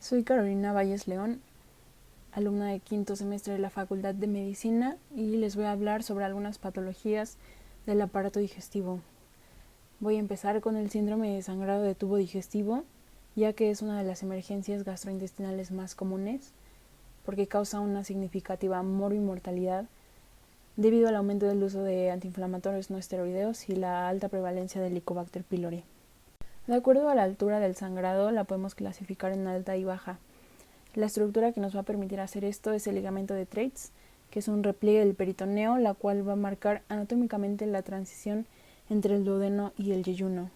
Soy Carolina Valles León, alumna de quinto semestre de la Facultad de Medicina, y les voy a hablar sobre algunas patologías del aparato digestivo. Voy a empezar con el síndrome de sangrado de tubo digestivo, ya que es una de las emergencias gastrointestinales más comunes, porque causa una significativa mortalidad debido al aumento del uso de antiinflamatorios no esteroideos y la alta prevalencia del Helicobacter pylori. De acuerdo a la altura del sangrado, la podemos clasificar en alta y baja. La estructura que nos va a permitir hacer esto es el ligamento de Treitz, que es un repliegue del peritoneo, la cual va a marcar anatómicamente la transición entre el duodeno y el yeyuno.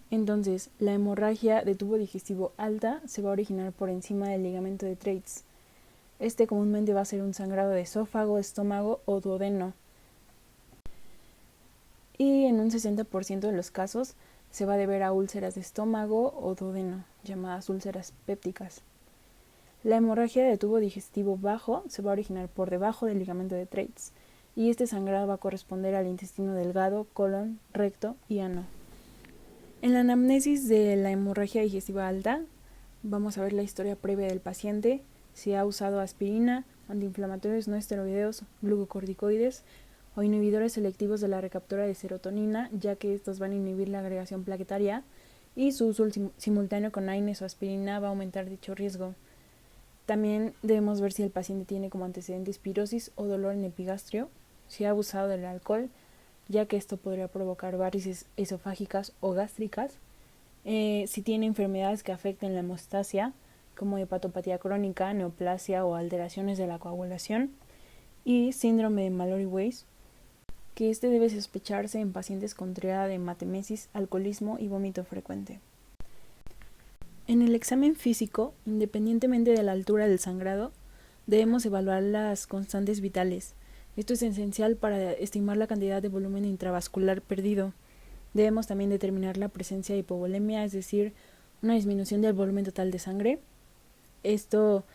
Entonces, la hemorragia de tubo digestivo alta se va a originar por encima del ligamento de Treitz. Este comúnmente va a ser un sangrado de esófago, estómago o duodeno. Y en un 60% de los casos se va a deber a úlceras de estómago o duodeno, llamadas úlceras pépticas. La hemorragia de tubo digestivo bajo se va a originar por debajo del ligamento de Treitz, y este sangrado va a corresponder al intestino delgado, colon, recto y ano. En la anamnesis de la hemorragia digestiva alta, vamos a ver la historia previa del paciente, si ha usado aspirina, antiinflamatorios no esteroideos, glucocorticoides o inhibidores selectivos de la recaptura de serotonina, ya que estos van a inhibir la agregación plaquetaria, y su uso simultáneo con AINES o aspirina va a aumentar dicho riesgo. También debemos ver si el paciente tiene como antecedentes pirosis o dolor en epigastrio, si ha abusado del alcohol, ya que esto podría provocar varices esofágicas o gástricas, si tiene enfermedades que afecten la hemostasia, como hepatopatía crónica, neoplasia o alteraciones de la coagulación, y síndrome de Mallory-Weiss, que este debe sospecharse en pacientes con triada de hematemesis, alcoholismo y vómito frecuente. En el examen físico, independientemente de la altura del sangrado, debemos evaluar las constantes vitales. Esto es esencial para estimar la cantidad de volumen intravascular perdido. Debemos también determinar la presencia de hipovolemia, es decir, una disminución del volumen total de sangre. Esto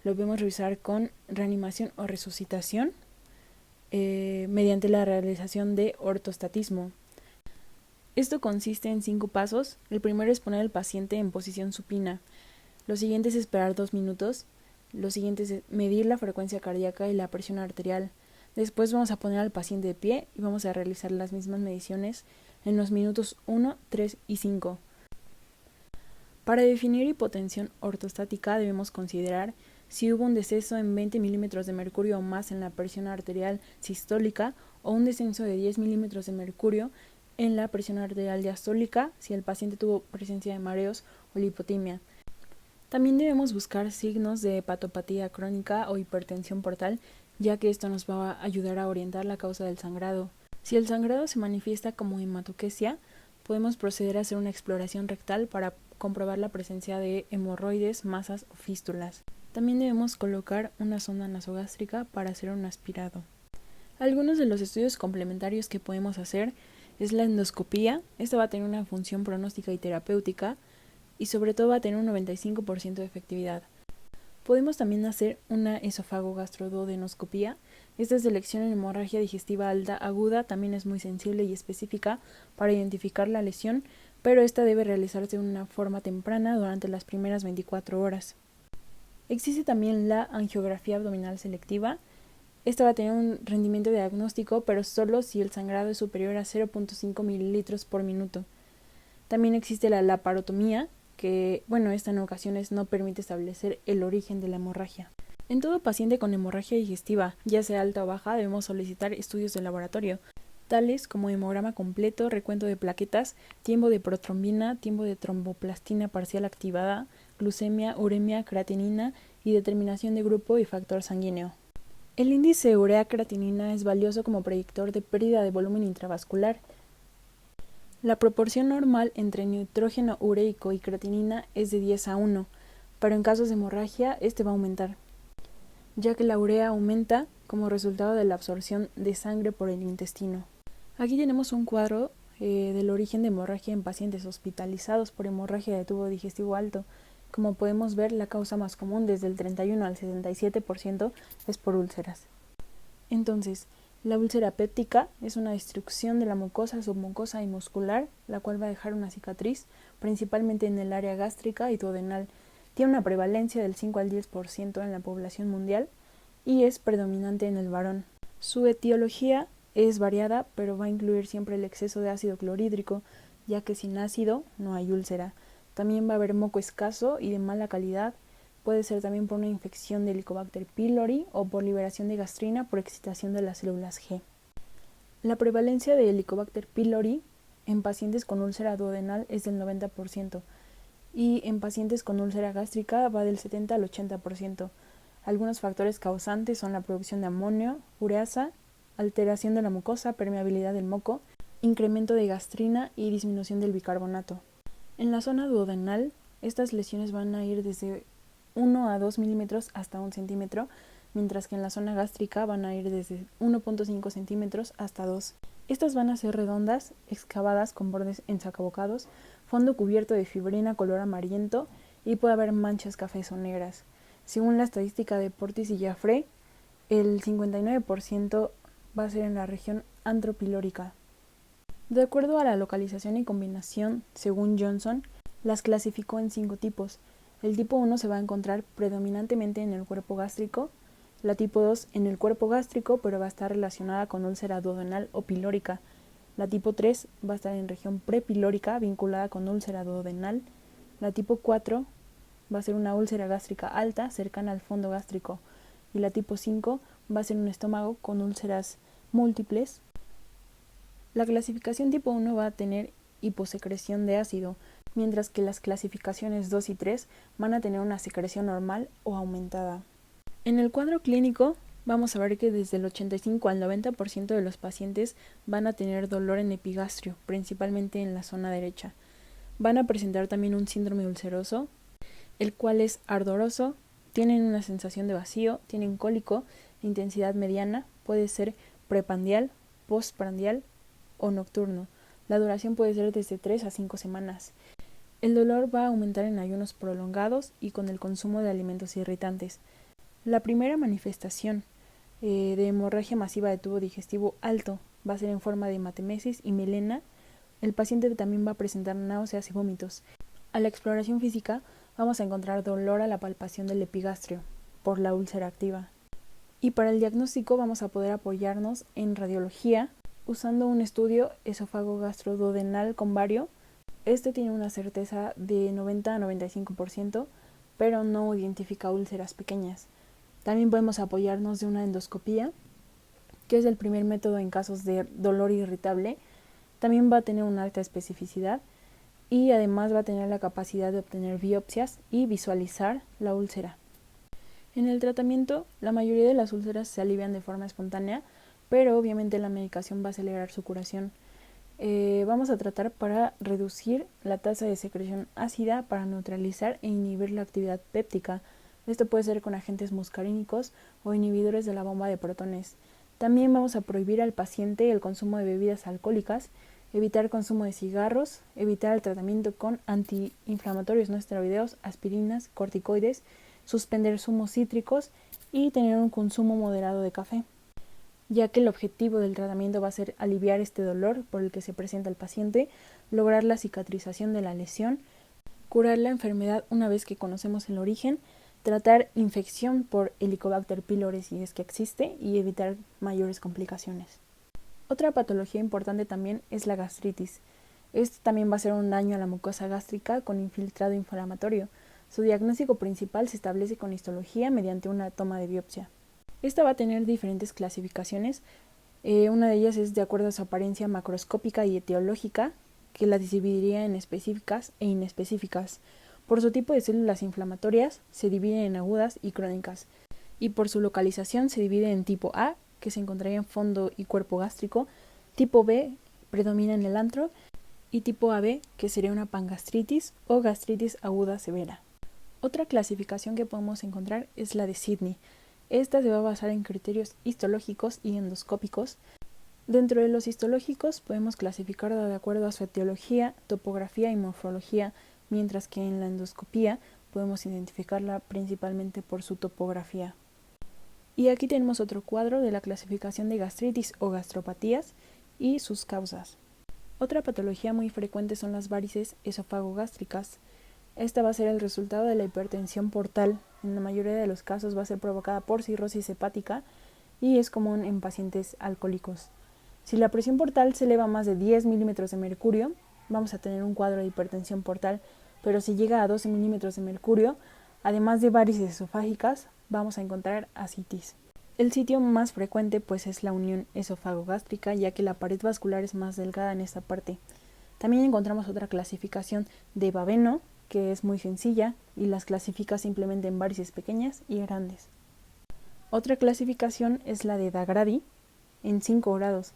lo podemos revisar con reanimación o resucitación mediante la realización de ortostatismo. Esto consiste en 5 pasos. El primero es poner al paciente en posición supina. Lo siguiente es esperar 2 minutos. Lo siguiente es medir la frecuencia cardíaca y la presión arterial. Después vamos a poner al paciente de pie y vamos a realizar las mismas mediciones en los minutos 1, 3 y 5. Para definir hipotensión ortostática debemos considerar si hubo un descenso en 20 milímetros de mercurio o más en la presión arterial sistólica o un descenso de 10 milímetros de mercurio en la presión arterial diastólica, si el paciente tuvo presencia de mareos o lipotimia. También debemos buscar signos de hepatopatía crónica o hipertensión portal, ya que esto nos va a ayudar a orientar la causa del sangrado. Si el sangrado se manifiesta como hematoquesia, podemos proceder a hacer una exploración rectal para comprobar la presencia de hemorroides, masas o fístulas. También debemos colocar una sonda nasogástrica para hacer un aspirado. Algunos de los estudios complementarios que podemos hacer es la endoscopía. Esta va a tener una función pronóstica y terapéutica y sobre todo va a tener un 95% de efectividad. Podemos también hacer una esofagogastroduodenoscopía. Esta selección en hemorragia digestiva alta aguda también es muy sensible y específica para identificar la lesión, pero esta debe realizarse de una forma temprana durante las primeras 24 horas. Existe también la angiografía abdominal selectiva. Esta va a tener un rendimiento diagnóstico, pero solo si el sangrado es superior a 0.5 mililitros por minuto. También existe la laparotomía, que, esta en ocasiones no permite establecer el origen de la hemorragia. En todo paciente con hemorragia digestiva, ya sea alta o baja, debemos solicitar estudios de laboratorio, tales como hemograma completo, recuento de plaquetas, tiempo de protrombina, tiempo de tromboplastina parcial activada, glucemia, uremia, creatinina y determinación de grupo y factor sanguíneo. El índice urea-creatinina es valioso como predictor de pérdida de volumen intravascular. La proporción normal entre nitrógeno ureico y creatinina es de 10 a 1, pero en casos de hemorragia este va a aumentar, ya que la urea aumenta como resultado de la absorción de sangre por el intestino. Aquí tenemos un cuadro del origen de hemorragia en pacientes hospitalizados por hemorragia de tubo digestivo alto. Como podemos ver, la causa más común, desde el 31 al 77%, es por úlceras. Entonces, la úlcera péptica es una destrucción de la mucosa, submucosa y muscular, la cual va a dejar una cicatriz, principalmente en el área gástrica y duodenal, Tiene una prevalencia del 5 al 10% en la población mundial y es predominante en el varón. Su etiología es variada, pero va a incluir siempre el exceso de ácido clorhídrico, ya que sin ácido no hay úlcera. También va a haber moco escaso y de mala calidad. Puede ser también por una infección de Helicobacter pylori o por liberación de gastrina por excitación de las células G. La prevalencia de Helicobacter pylori en pacientes con úlcera duodenal es del 90% y en pacientes con úlcera gástrica va del 70 al 80%. Algunos factores causantes son la producción de amonio, ureasa, alteración de la mucosa, permeabilidad del moco, incremento de gastrina y disminución del bicarbonato. En la zona duodenal, estas lesiones van a ir desde 1 a 2 milímetros hasta 1 centímetro, mientras que en la zona gástrica van a ir desde 1.5 centímetros hasta 2. Estas van a ser redondas, excavadas con bordes ensacabocados, fondo cubierto de fibrina color amarillento y puede haber manchas cafés o negras. Según la estadística de Portis y Jaffré, el 59% va a ser en la región antropilórica. De acuerdo a la localización y combinación, según Johnson, las clasificó en 5 tipos. El tipo 1 se va a encontrar predominantemente en el cuerpo gástrico, la tipo 2 en el cuerpo gástrico, pero va a estar relacionada con úlcera duodenal o pilórica. La tipo 3 va a estar en región prepilórica vinculada con úlcera duodenal. La tipo 4 va a ser una úlcera gástrica alta cercana al fondo gástrico. Y la tipo 5 va a ser un estómago con úlceras múltiples. La clasificación tipo 1 va a tener hiposecreción de ácido, mientras que las clasificaciones 2 y 3 van a tener una secreción normal o aumentada. En el cuadro clínico vamos a ver que desde el 85 al 90% de los pacientes van a tener dolor en epigastrio, principalmente en la zona derecha. Van a presentar también un síndrome ulceroso, el cual es ardoroso, tienen una sensación de vacío, tienen cólico de intensidad mediana, puede ser preprandial, postprandial o nocturno. La duración puede ser desde 3 a 5 semanas. El dolor va a aumentar en ayunos prolongados y con el consumo de alimentos irritantes. La primera manifestación de hemorragia masiva de tubo digestivo alto va a ser en forma de hematemesis y melena. El paciente también va a presentar náuseas y vómitos. A la exploración física vamos a encontrar dolor a la palpación del epigastrio por la úlcera activa. Y para el diagnóstico vamos a poder apoyarnos en radiología usando un estudio esófago-gastroduodenal con vario. Este tiene una certeza de 90 a 95%, pero no identifica úlceras pequeñas. También podemos apoyarnos de una endoscopía, que es el primer método en casos de dolor irritable. También va a tener una alta especificidad y además va a tener la capacidad de obtener biopsias y visualizar la úlcera. En el tratamiento, la mayoría de las úlceras se alivian de forma espontánea, pero obviamente la medicación va a acelerar su curación. Vamos a tratar para reducir la tasa de secreción ácida para neutralizar e inhibir la actividad péptica. Esto puede ser con agentes muscarínicos o inhibidores de la bomba de protones. También vamos a prohibir al paciente el consumo de bebidas alcohólicas, evitar el consumo de cigarros, evitar el tratamiento con antiinflamatorios no esteroideos, aspirinas, corticoides, suspender zumos cítricos y tener un consumo moderado de café, ya que el objetivo del tratamiento va a ser aliviar este dolor por el que se presenta el paciente, lograr la cicatrización de la lesión, curar la enfermedad una vez que conocemos el origen, tratar infección por Helicobacter pylori si es que existe y evitar mayores complicaciones. Otra patología importante también es la gastritis. Este también va a ser un daño a la mucosa gástrica con infiltrado inflamatorio. Su diagnóstico principal se establece con histología mediante una toma de biopsia. Esta va a tener diferentes clasificaciones. Una de ellas es de acuerdo a su apariencia macroscópica y etiológica, que la dividiría en específicas e inespecíficas. Por su tipo de células inflamatorias se divide en agudas y crónicas, y por su localización se divide en tipo A, que se encontraría en fondo y cuerpo gástrico, tipo B predomina en el antro, y tipo AB, que sería una pangastritis o gastritis aguda severa. Otra clasificación que podemos encontrar es la de Sidney. Esta se va a basar en criterios histológicos y endoscópicos. Dentro de los histológicos podemos clasificar de acuerdo a su etiología, topografía y morfología, mientras que en la endoscopía podemos identificarla principalmente por su topografía. Y aquí tenemos otro cuadro de la clasificación de gastritis o gastropatías y sus causas. Otra patología muy frecuente son las varices esofagogástricas. Esta va a ser el resultado de la hipertensión portal. En la mayoría de los casos va a ser provocada por cirrosis hepática y es común en pacientes alcohólicos. Si la presión portal se eleva a más de 10 milímetros de mercurio, vamos a tener un cuadro de hipertensión portal, pero si llega a 12 milímetros de mercurio, además de varices esofágicas, vamos a encontrar ascitis. El sitio más frecuente pues es la unión esofagogástrica, ya que la pared vascular es más delgada en esta parte. También encontramos otra clasificación de Baveno, que es muy sencilla y las clasifica simplemente en varices pequeñas y grandes. Otra clasificación es la de Dagradi, en 5 grados.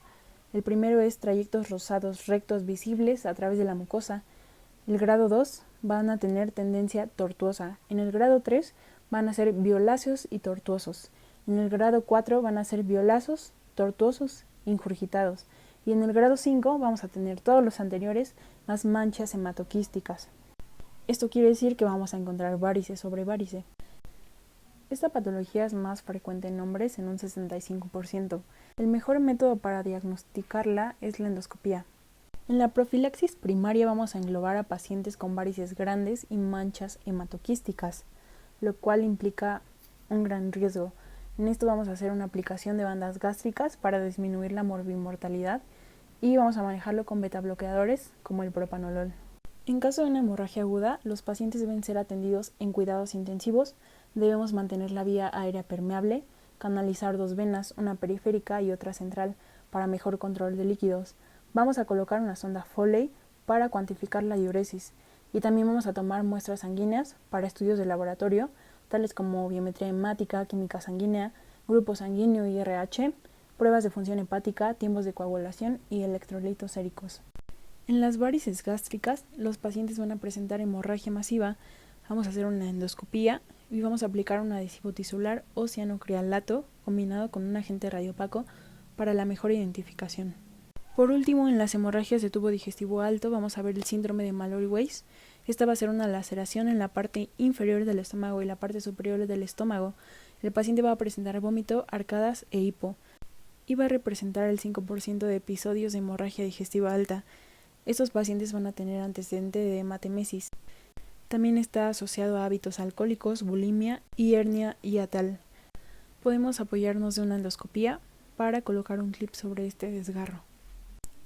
El primero es trayectos rosados rectos visibles a través de la mucosa. El grado 2 van a tener tendencia tortuosa. En el grado 3 van a ser violáceos y tortuosos. En el grado 4 van a ser violazos, tortuosos, ingurgitados. Y en el grado 5 vamos a tener todos los anteriores más manchas hematoquísticas. Esto quiere decir que vamos a encontrar varice sobre varice. Esta patología es más frecuente en hombres en un 65%. El mejor método para diagnosticarla es la endoscopía. En la profilaxis primaria vamos a englobar a pacientes con varices grandes y manchas hematoquísticas, lo cual implica un gran riesgo. En esto vamos a hacer una aplicación de bandas gástricas para disminuir la morbimortalidad y vamos a manejarlo con betabloqueadores como el propanolol. En caso de una hemorragia aguda, los pacientes deben ser atendidos en cuidados intensivos. Debemos mantener la vía aérea permeable, canalizar 2 venas, una periférica y otra central, para mejor control de líquidos. Vamos a colocar una sonda Foley para cuantificar la diuresis y también vamos a tomar muestras sanguíneas para estudios de laboratorio, tales como biometría hemática, química sanguínea, grupo sanguíneo y RH, pruebas de función hepática, tiempos de coagulación y electrolitos séricos. En las varices gástricas, los pacientes van a presentar hemorragia masiva. Vamos a hacer una endoscopía y vamos a aplicar un adhesivo tisular o cianocrialato combinado con un agente radiopaco para la mejor identificación. Por último, en las hemorragias de tubo digestivo alto vamos a ver el síndrome de Mallory-Weiss. Esta va a ser una laceración en la parte inferior del estómago y la parte superior del estómago. El paciente va a presentar vómito, arcadas e hipo y va a representar el 5% de episodios de hemorragia digestiva alta. Estos pacientes van a tener antecedente de hematemesis. También está asociado a hábitos alcohólicos, bulimia y hernia hiatal. Podemos apoyarnos de una endoscopía para colocar un clip sobre este desgarro.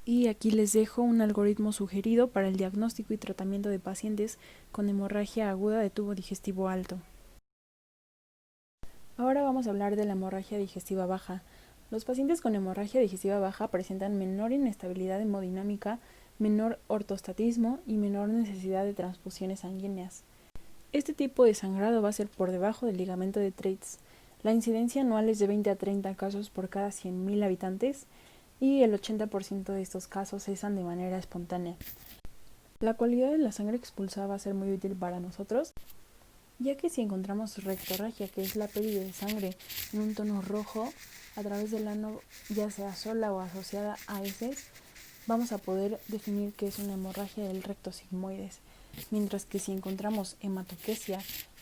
Y aquí les dejo un algoritmo sugerido para el diagnóstico y tratamiento de pacientes con hemorragia aguda de tubo digestivo alto. Ahora vamos a hablar de la hemorragia digestiva baja. Los pacientes con hemorragia digestiva baja presentan menor inestabilidad hemodinámica, menor ortostatismo y menor necesidad de transfusiones sanguíneas. Este tipo de sangrado va a ser por debajo del ligamento de Treitz. La incidencia anual es de 20 a 30 casos por cada 100.000 habitantes y el 80% de estos casos cesan de manera espontánea. La cualidad de la sangre expulsada va a ser muy útil para nosotros, ya que si encontramos rectorragia, que es la pérdida de sangre en un tono rojo a través del ano, ya sea sola o asociada a heces, vamos a poder definir que es una hemorragia del recto sigmoides, mientras que si encontramos hematoquesia,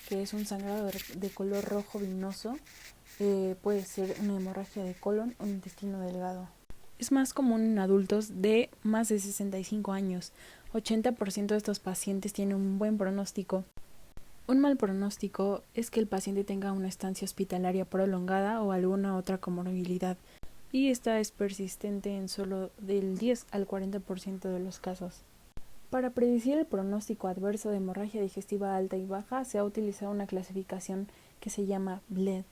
que es un sangrado de color rojo vinoso, puede ser una hemorragia de colon o intestino delgado. Es más común en adultos de más de 65 años. 80% de estos pacientes tienen un buen pronóstico. Un mal pronóstico es que el paciente tenga una estancia hospitalaria prolongada o alguna otra comorbilidad, y esta es persistente en solo del 10 al 40% de los casos. Para predecir el pronóstico adverso de hemorragia digestiva alta y baja se ha utilizado una clasificación que se llama BLED.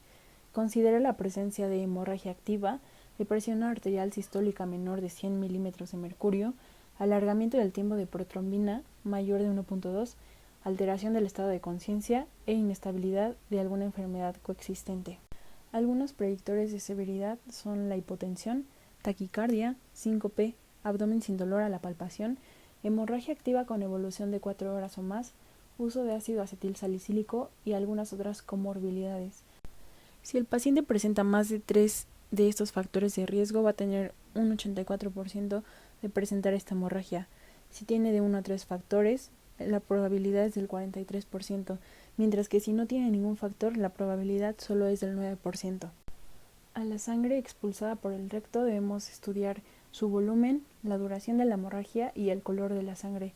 Considera la presencia de hemorragia activa, de presión arterial sistólica menor de 100 milímetros de mercurio, alargamiento del tiempo de protrombina mayor de 1.2, alteración del estado de conciencia e inestabilidad de alguna enfermedad coexistente. Algunos predictores de severidad son la hipotensión, taquicardia, síncope, abdomen sin dolor a la palpación, hemorragia activa con evolución de 4 horas o más, uso de ácido acetilsalicílico y algunas otras comorbilidades. Si el paciente presenta más de 3 de estos factores de riesgo, va a tener un 84% de presentar esta hemorragia. Si tiene de 1 a 3 factores, la probabilidad es del 43%, mientras que si no tiene ningún factor, la probabilidad solo es del 9%. A la sangre expulsada por el recto debemos estudiar su volumen, la duración de la hemorragia y el color de la sangre,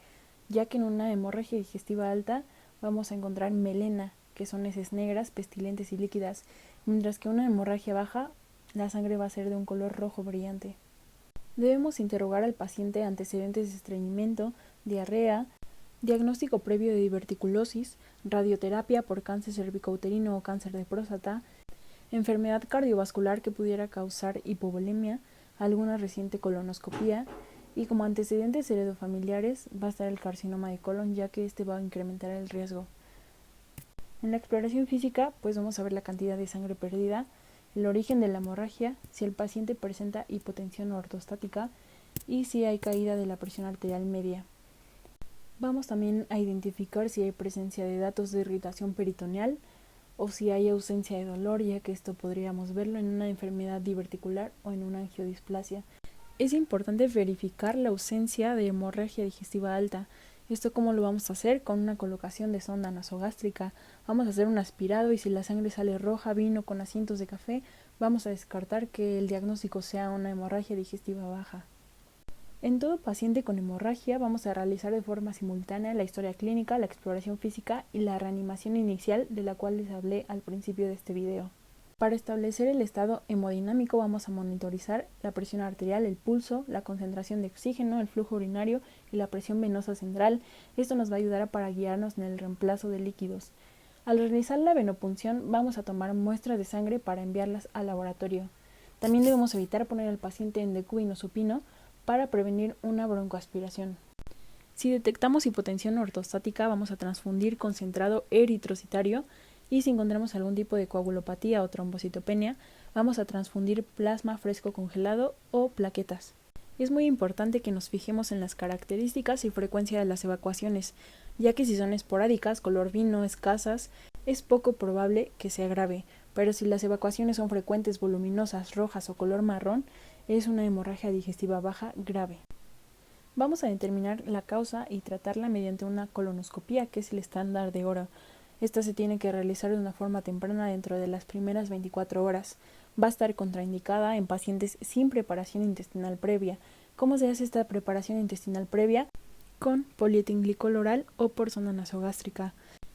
ya que en una hemorragia digestiva alta vamos a encontrar melena, que son heces negras, pestilentes y líquidas, mientras que una hemorragia baja, la sangre va a ser de un color rojo brillante. Debemos interrogar al paciente antecedentes de estreñimiento, diarrea, diagnóstico previo de diverticulosis, radioterapia por cáncer cervicouterino o cáncer de próstata, enfermedad cardiovascular que pudiera causar hipovolemia, alguna reciente colonoscopía, y como antecedentes heredofamiliares va a estar el carcinoma de colon, ya que este va a incrementar el riesgo. En la exploración física, pues vamos a ver la cantidad de sangre perdida, el origen de la hemorragia, si el paciente presenta hipotensión ortostática y si hay caída de la presión arterial media. Vamos también a identificar si hay presencia de datos de irritación peritoneal o si hay ausencia de dolor, ya que esto podríamos verlo en una enfermedad diverticular o en una angiodisplasia. Es importante verificar la ausencia de hemorragia digestiva alta. ¿Esto cómo lo vamos a hacer? Con una colocación de sonda nasogástrica. Vamos a hacer un aspirado y si la sangre sale roja, vino con asientos de café, vamos a descartar que el diagnóstico sea una hemorragia digestiva baja. En todo paciente con hemorragia vamos a realizar de forma simultánea la historia clínica, la exploración física y la reanimación inicial de la cual les hablé al principio de este video. Para establecer el estado hemodinámico vamos a monitorizar la presión arterial, el pulso, la concentración de oxígeno, el flujo urinario y la presión venosa central. Esto nos va a ayudar para guiarnos en el reemplazo de líquidos. Al realizar la venopunción vamos a tomar muestras de sangre para enviarlas al laboratorio. También debemos evitar poner al paciente en decúbito supino para prevenir una broncoaspiración. Si detectamos hipotensión ortostática vamos a transfundir concentrado eritrocitario y si encontramos algún tipo de coagulopatía o trombocitopenia, vamos a transfundir plasma fresco congelado o plaquetas. Es muy importante que nos fijemos en las características y frecuencia de las evacuaciones, ya que si son esporádicas, color vino, escasas, es poco probable que se agrave, pero si las evacuaciones son frecuentes, voluminosas, rojas o color marrón, es una hemorragia digestiva baja grave. Vamos a determinar la causa y tratarla mediante una colonoscopía, que es el estándar de oro. Esta se tiene que realizar de una forma temprana dentro de las primeras 24 horas. Va a estar contraindicada en pacientes sin preparación intestinal previa. ¿Cómo se hace esta preparación intestinal previa? Con polietilenglicol oral o por sonda nasogástrica.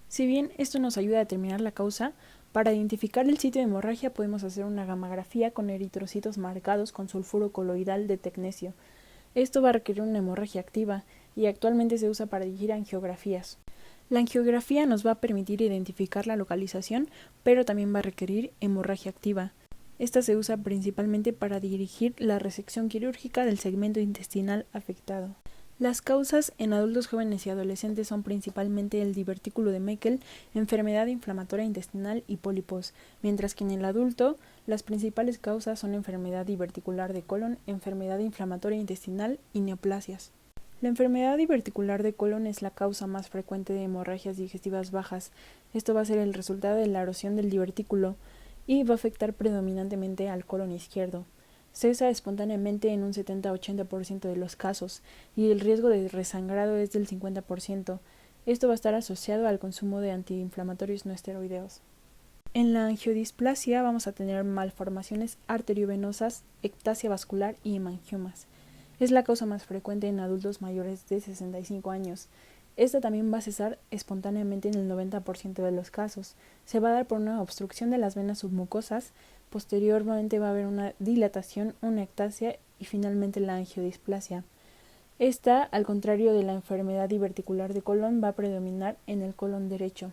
Si bien esto nos ayuda a determinar la causa, para identificar el sitio de hemorragia podemos hacer una gamografía con eritrocitos marcados con sulfuro coloidal de tecnecio. Esto va a requerir una hemorragia activa y actualmente se usa para dirigir angiografías. La angiografía nos va a permitir identificar la localización, pero también va a requerir hemorragia activa. Esta se usa principalmente para dirigir la resección quirúrgica del segmento intestinal afectado. Las causas en adultos jóvenes y adolescentes son principalmente el divertículo de Meckel, enfermedad inflamatoria intestinal y pólipos, mientras que en el adulto las principales causas son enfermedad diverticular de colon, enfermedad inflamatoria intestinal y neoplasias. La enfermedad diverticular de colon es la causa más frecuente de hemorragias digestivas bajas. Esto va a ser el resultado de la erosión del divertículo y va a afectar predominantemente al colon izquierdo. Cesa espontáneamente en un 70-80% de los casos y el riesgo de resangrado es del 50%. Esto va a estar asociado al consumo de antiinflamatorios no esteroideos. En la angiodisplasia vamos a tener malformaciones arteriovenosas, ectasia vascular y hemangiomas. Es la causa más frecuente en adultos mayores de 65 años. Esta también va a cesar espontáneamente en el 90% de los casos. Se va a dar por una obstrucción de las venas submucosas, posteriormente va a haber una dilatación, una ectasia y finalmente la angiodisplasia. Esta, al contrario de la enfermedad diverticular de colon, va a predominar en el colon derecho.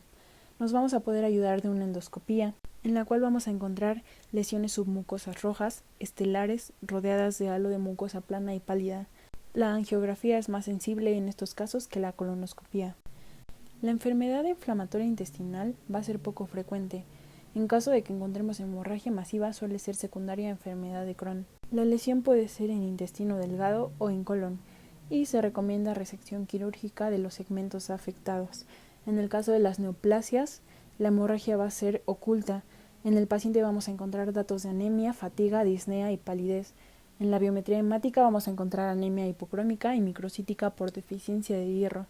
Nos vamos a poder ayudar de una endoscopía, en la cual vamos a encontrar lesiones submucosas rojas, estelares, rodeadas de halo de mucosa plana y pálida. La angiografía es más sensible en estos casos que la colonoscopía. La enfermedad inflamatoria intestinal va a ser poco frecuente. En caso de que encontremos hemorragia masiva, suele ser secundaria a enfermedad de Crohn. La lesión puede ser en intestino delgado o en colon, y se recomienda resección quirúrgica de los segmentos afectados. En el caso de las neoplasias, la hemorragia va a ser oculta. En el paciente vamos a encontrar datos de anemia, fatiga, disnea y palidez. En la biometría hemática vamos a encontrar anemia hipocrómica y microcítica por deficiencia de hierro.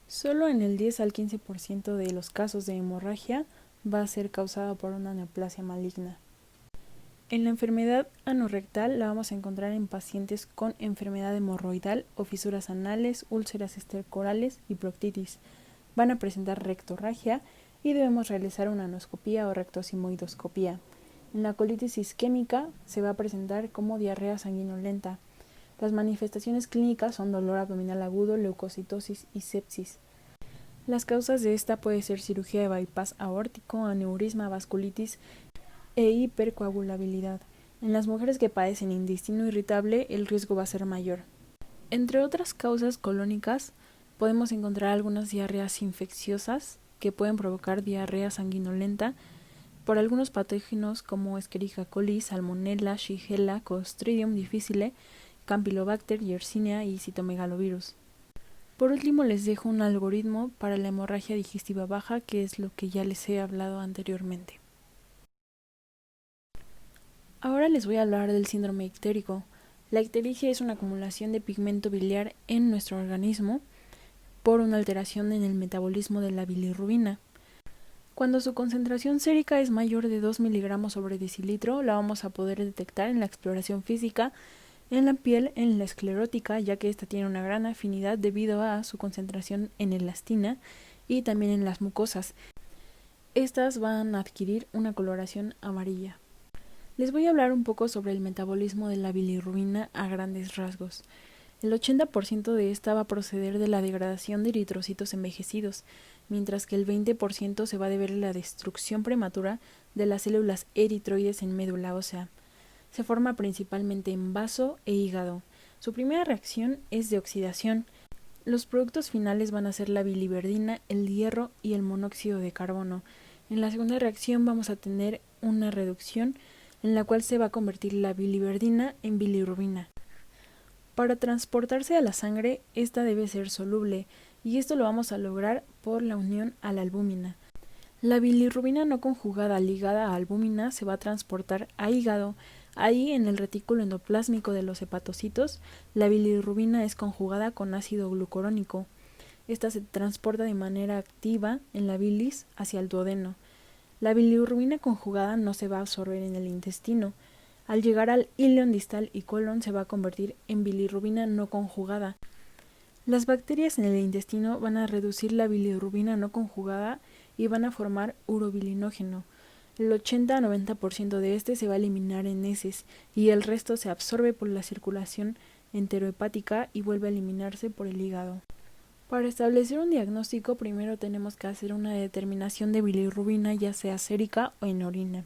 Solo en el 10 al 15% de los casos de hemorragia va a ser causada por una neoplasia maligna. En la enfermedad anorrectal la vamos a encontrar en pacientes con enfermedad hemorroidal o fisuras anales, úlceras estercorales y proctitis. van a presentar rectorragia y debemos realizar una anoscopía o rectosimoidoscopía. En la colitis isquémica se va a presentar como diarrea sanguinolenta. Las manifestaciones clínicas son dolor abdominal agudo, leucocitosis y sepsis. Las causas de esta puede ser cirugía de bypass aórtico, aneurisma, vasculitis e hipercoagulabilidad. En las mujeres que padecen intestino irritable, el riesgo va a ser mayor. Entre otras causas colónicas, podemos encontrar algunas diarreas infecciosas que pueden provocar diarrea sanguinolenta por algunos patógenos como Escherichia coli, Salmonella, Shigella, Clostridium difficile, Campylobacter, Yersinia y Citomegalovirus. Por último, les dejo un algoritmo para la hemorragia digestiva baja, que es lo que ya les he hablado anteriormente. Ahora les voy a hablar del síndrome ictérico. La ictericia es una acumulación de pigmento biliar en nuestro organismo por una alteración en el metabolismo de la bilirrubina. Cuando su concentración sérica es mayor de 2 miligramos sobre decilitro, la vamos a poder detectar en la exploración física, en la piel, en la esclerótica, ya que ésta tiene una gran afinidad debido a su concentración en elastina, y también en las mucosas. Estas van a adquirir una coloración amarilla. Les voy a hablar un poco sobre el metabolismo de la bilirrubina a grandes rasgos. El 80% de esta va a proceder de la degradación de eritrocitos envejecidos, mientras que el 20% se va a deber a la destrucción prematura de las células eritroides en médula ósea. Se forma principalmente en vaso e hígado. Su primera reacción es de oxidación. Los productos finales van a ser la biliverdina, el hierro y el monóxido de carbono. En la segunda reacción vamos a tener una reducción en la cual se va a convertir la biliverdina en bilirrubina. Para transportarse a la sangre, esta debe ser soluble, y esto lo vamos a lograr por la unión a la albúmina. La bilirrubina no conjugada ligada a albúmina se va a transportar a hígado. Ahí, en el retículo endoplásmico de los hepatocitos, la bilirrubina es conjugada con ácido glucurónico. Esta se transporta de manera activa en la bilis hacia el duodeno. La bilirrubina conjugada no se va a absorber en el intestino. Al llegar al íleon distal y colon se va a convertir en bilirrubina no conjugada. Las bacterias en el intestino van a reducir la bilirrubina no conjugada y van a formar urobilinógeno. El 80-90% de este se va a eliminar en heces y el resto se absorbe por la circulación enterohepática y vuelve a eliminarse por el hígado. Para establecer un diagnóstico, primero tenemos que hacer una determinación de bilirrubina, ya sea sérica o en orina.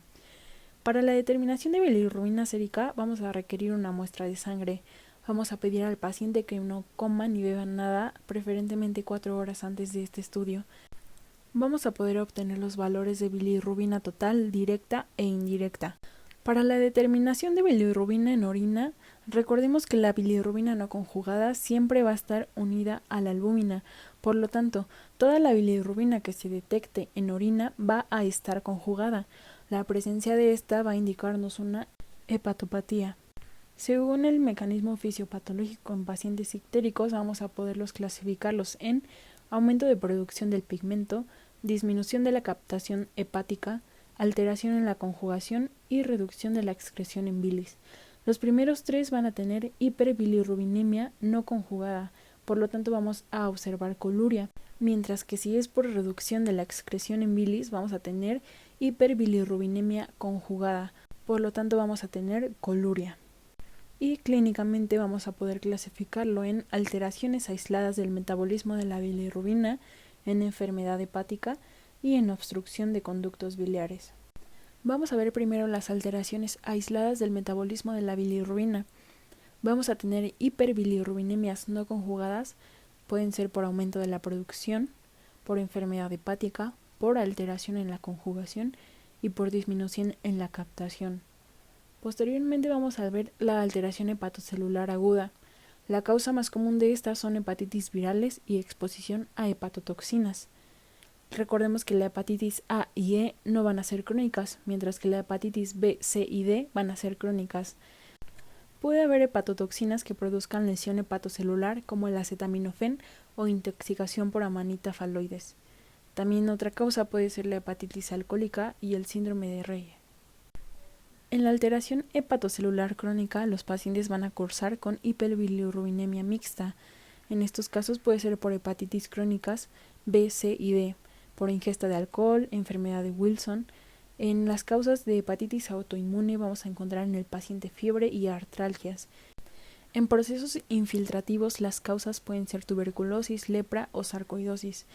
Para la determinación de bilirrubina sérica vamos a requerir una muestra de sangre. Vamos a pedir al paciente que no coma ni beba nada, preferentemente 4 horas antes de este estudio. Vamos a poder obtener los valores de bilirrubina total, directa e indirecta. Para la determinación de bilirrubina en orina, recordemos que la bilirrubina no conjugada siempre va a estar unida a la albúmina. Por lo tanto, toda la bilirrubina que se detecte en orina va a estar conjugada. La presencia de esta va a indicarnos una hepatopatía. Según el mecanismo fisiopatológico en pacientes ictéricos, vamos a poderlos clasificarlos en aumento de producción del pigmento, disminución de la captación hepática, alteración en la conjugación y reducción de la excreción en bilis. Los primeros 3 van a tener hiperbilirrubinemia no conjugada, por lo tanto vamos a observar coluria, mientras que si es por reducción de la excreción en bilis vamos a tener hiperbilirrubinemia conjugada, por lo tanto vamos a tener coluria. Y clínicamente vamos a poder clasificarlo en alteraciones aisladas del metabolismo de la bilirrubina, en enfermedad hepática y en obstrucción de conductos biliares. Vamos a ver primero las alteraciones aisladas del metabolismo de la bilirrubina. Vamos a tener hiperbilirrubinemias no conjugadas, pueden ser por aumento de la producción, por enfermedad hepática, por alteración en la conjugación y por disminución en la captación. Posteriormente vamos a ver la alteración hepatocelular aguda. La causa más común de estas son hepatitis virales y exposición a hepatotoxinas. Recordemos que la hepatitis A y E no van a ser crónicas, mientras que la hepatitis B, C y D van a ser crónicas. Puede haber hepatotoxinas que produzcan lesión hepatocelular como el acetaminofén o intoxicación por amanita faloides. También otra causa puede ser la hepatitis alcohólica y el síndrome de Reye. En la alteración hepatocelular crónica, los pacientes van a cursar con hiperbilirrubinemia mixta. En estos casos puede ser por hepatitis crónicas B, C y D, por ingesta de alcohol, enfermedad de Wilson. En las causas de hepatitis autoinmune vamos a encontrar en el paciente fiebre y artralgias. En procesos infiltrativos las causas pueden ser tuberculosis, lepra o sarcoidosis,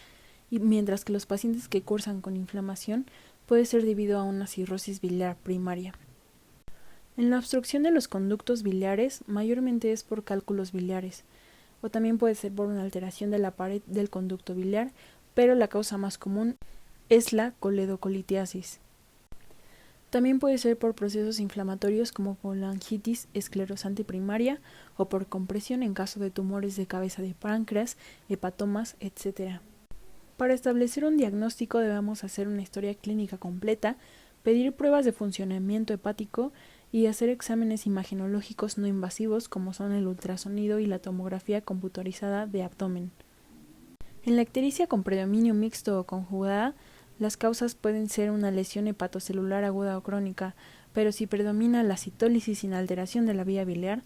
y mientras que los pacientes que cursan con inflamación puede ser debido a una cirrosis biliar primaria. En la obstrucción de los conductos biliares mayormente es por cálculos biliares, o también puede ser por una alteración de la pared del conducto biliar, pero la causa más común es la coledocolitiasis. También puede ser por procesos inflamatorios como colangitis esclerosante primaria o por compresión en caso de tumores de cabeza de páncreas, hepatomas, etc. Para establecer un diagnóstico debemos hacer una historia clínica completa, pedir pruebas de funcionamiento hepático y hacer exámenes imagenológicos no invasivos como son el ultrasonido y la tomografía computarizada de abdomen. En la ictericia con predominio mixto o conjugada, las causas pueden ser una lesión hepatocelular aguda o crónica, pero si predomina la citólisis sin alteración de la vía biliar,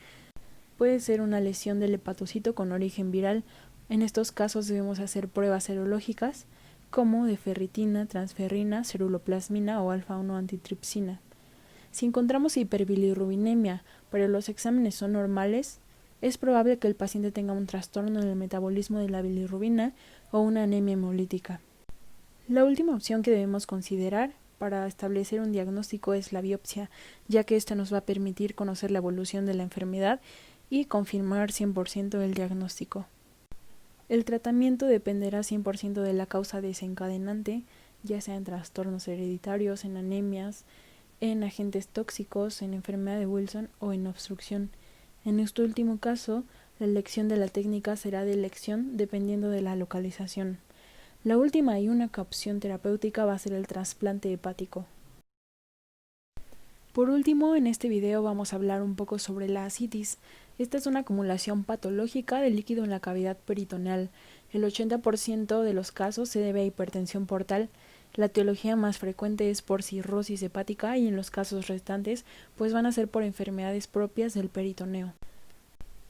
puede ser una lesión del hepatocito con origen viral. En estos casos debemos hacer pruebas serológicas como de ferritina, transferrina, ceruloplasmina o alfa-1 antitripsina. Si encontramos hiperbilirrubinemia, pero los exámenes son normales, es probable que el paciente tenga un trastorno en el metabolismo de la bilirrubina o una anemia hemolítica. La última opción que debemos considerar para establecer un diagnóstico es la biopsia, ya que esta nos va a permitir conocer la evolución de la enfermedad y confirmar 100% el diagnóstico. El tratamiento dependerá 100% de la causa desencadenante, ya sea en trastornos hereditarios, en anemias, en agentes tóxicos, en enfermedad de Wilson o en obstrucción. En este último caso, la elección de la técnica será de elección dependiendo de la localización. La última y única opción terapéutica va a ser el trasplante hepático. Por último, en este video vamos a hablar un poco sobre la ascitis. Esta es una acumulación patológica de líquido en la cavidad peritoneal. El 80% de los casos se debe a hipertensión portal. La etiología más frecuente es por cirrosis hepática y en los casos restantes pues van a ser por enfermedades propias del peritoneo.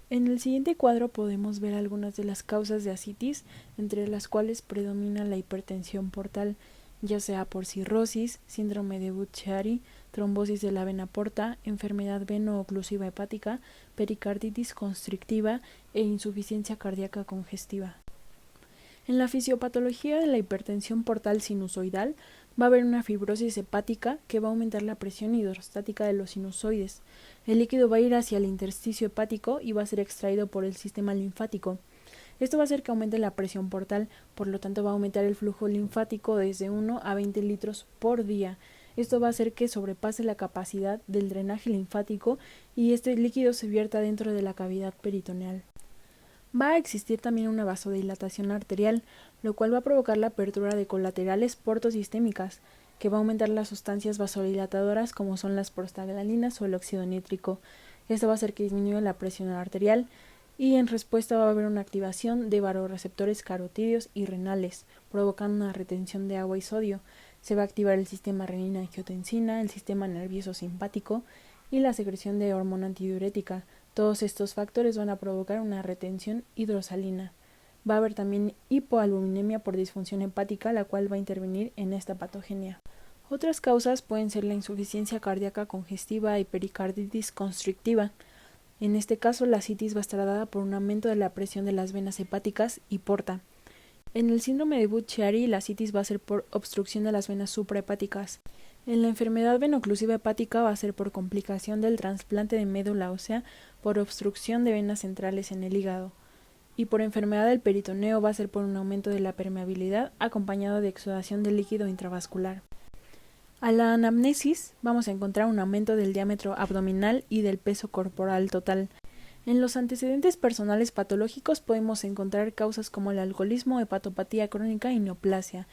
En el siguiente cuadro podemos ver algunas de las causas de ascitis, entre las cuales predomina la hipertensión portal, ya sea por cirrosis, síndrome de Budd-Chiari, trombosis de la vena porta, enfermedad veno-oclusiva hepática, pericarditis constrictiva e insuficiencia cardíaca congestiva. En la fisiopatología de la hipertensión portal sinusoidal va a haber una fibrosis hepática que va a aumentar la presión hidrostática de los sinusoides. El líquido va a ir hacia el intersticio hepático y va a ser extraído por el sistema linfático. Esto va a hacer que aumente la presión portal, por lo tanto va a aumentar el flujo linfático desde 1 a 20 litros por día. Esto va a hacer que sobrepase la capacidad del drenaje linfático y este líquido se vierta dentro de la cavidad peritoneal. Va a existir también una vasodilatación arterial, lo cual va a provocar la apertura de colaterales portosistémicas, que va a aumentar las sustancias vasodilatadoras como son las prostaglandinas o el óxido nítrico. Esto va a hacer que disminuya la presión arterial y en respuesta va a haber una activación de vasoreceptores carotídeos y renales, provocando una retención de agua y sodio. Se va a activar el sistema renina-angiotensina, el sistema nervioso simpático y la secreción de hormona antidiurética. Todos estos factores van a provocar una retención hidrosalina. Va a haber también hipoalbuminemia por disfunción hepática, la cual va a intervenir en esta patogenia. Otras causas pueden ser la insuficiencia cardíaca congestiva y pericarditis constrictiva. En este caso, la ascitis va a estar dada por un aumento de la presión de las venas hepáticas y porta. En el síndrome de Budd-Chiari, la ascitis va a ser por obstrucción de las venas suprahepáticas. En la enfermedad veno-oclusiva hepática va a ser por complicación del trasplante de médula ósea por obstrucción de venas centrales en el hígado. Y por enfermedad del peritoneo va a ser por un aumento de la permeabilidad acompañado de exudación de líquido intravascular. A la anamnesis vamos a encontrar un aumento del diámetro abdominal y del peso corporal total. En los antecedentes personales patológicos podemos encontrar causas como el alcoholismo, hepatopatía crónica y neoplasia.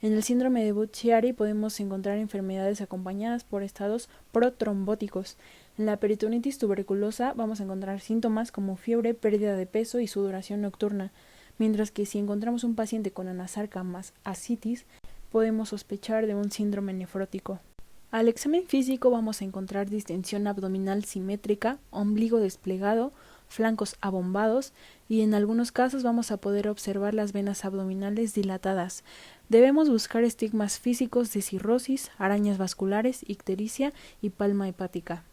En el síndrome de Budd-Chiari podemos encontrar enfermedades acompañadas por estados protrombóticos. En la peritonitis tuberculosa vamos a encontrar síntomas como fiebre, pérdida de peso y sudoración nocturna, mientras que si encontramos un paciente con anasarca más ascitis, podemos sospechar de un síndrome nefrótico. Al examen físico vamos a encontrar distensión abdominal simétrica, ombligo desplegado, flancos abombados y en algunos casos vamos a poder observar las venas abdominales dilatadas. Debemos buscar estigmas físicos de cirrosis, arañas vasculares, ictericia y palma hepática.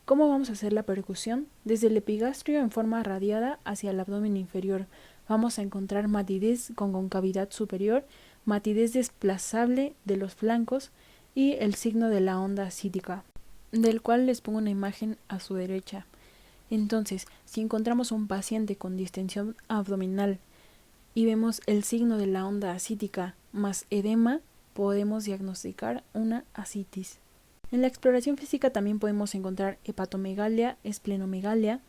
¿Cómo vamos a hacer la percusión? Desde el epigastrio en forma radiada hacia el abdomen inferior. Vamos a encontrar matidez con concavidad superior, matidez desplazable de los flancos y el signo de la onda ascítica, del cual les pongo una imagen a su derecha. Entonces, si encontramos un paciente con distensión abdominal y vemos el signo de la onda ascítica más edema, podemos diagnosticar una ascitis. En la exploración física también podemos encontrar hepatomegalia, esplenomegalia,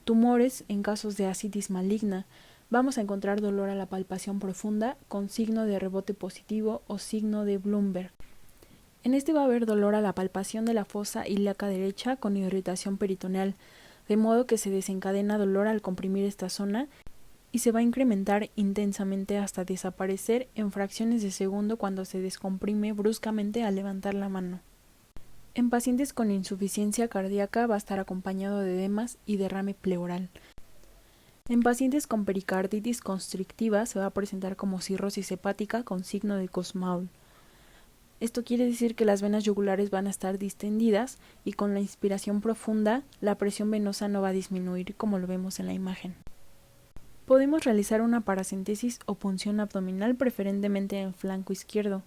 tumores en casos de ascitis maligna. Vamos a encontrar dolor a la palpación profunda con signo de rebote positivo o signo de Bloomberg. En este va a haber dolor a la palpación de la fosa ilíaca derecha con irritación peritoneal, de modo que se desencadena dolor al comprimir esta zona y se va a incrementar intensamente hasta desaparecer en fracciones de segundo cuando se descomprime bruscamente al levantar la mano. En pacientes con insuficiencia cardíaca va a estar acompañado de edemas y derrame pleural. En pacientes con pericarditis constrictiva se va a presentar como cirrosis hepática con signo de Kussmaul. Esto quiere decir que las venas yugulares van a estar distendidas y con la inspiración profunda la presión venosa no va a disminuir como lo vemos en la imagen. Podemos realizar una paracentesis o punción abdominal preferentemente en flanco izquierdo.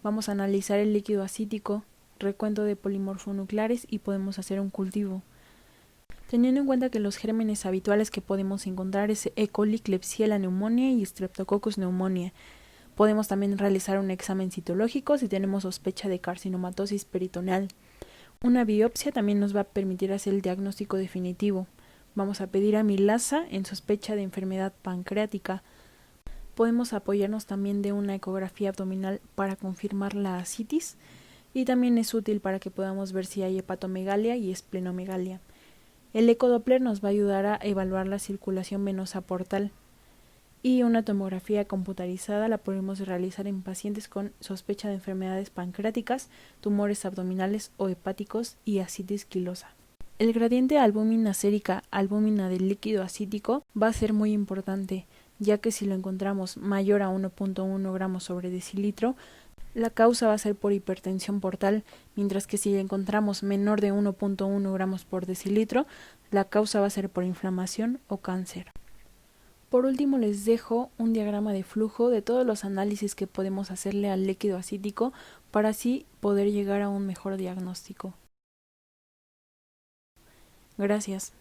Vamos a analizar el líquido ascítico, recuento de polimorfonucleares y podemos hacer un cultivo. Teniendo en cuenta que los gérmenes habituales que podemos encontrar es E. coli, Klebsiella pneumoniae y Streptococcus pneumoniae. Podemos también realizar un examen citológico si tenemos sospecha de carcinomatosis peritoneal. Una biopsia también nos va a permitir hacer el diagnóstico definitivo. Vamos a pedir amilasa en sospecha de enfermedad pancreática. Podemos apoyarnos también de una ecografía abdominal para confirmar la ascitis y también es útil para que podamos ver si hay hepatomegalia y esplenomegalia. El ecodoppler nos va a ayudar a evaluar la circulación venosa portal y una tomografía computarizada la podemos realizar en pacientes con sospecha de enfermedades pancreáticas, tumores abdominales o hepáticos y ascitis quilosa. El gradiente albúmina sérica albúmina del líquido ascítico va a ser muy importante, ya que si lo encontramos mayor a 1.1 gramos sobre decilitro, la causa va a ser por hipertensión portal, mientras que si la encontramos menor de 1.1 gramos por decilitro, la causa va a ser por inflamación o cáncer. Por último les dejo un diagrama de flujo de todos los análisis que podemos hacerle al líquido ascítico para así poder llegar a un mejor diagnóstico. Gracias.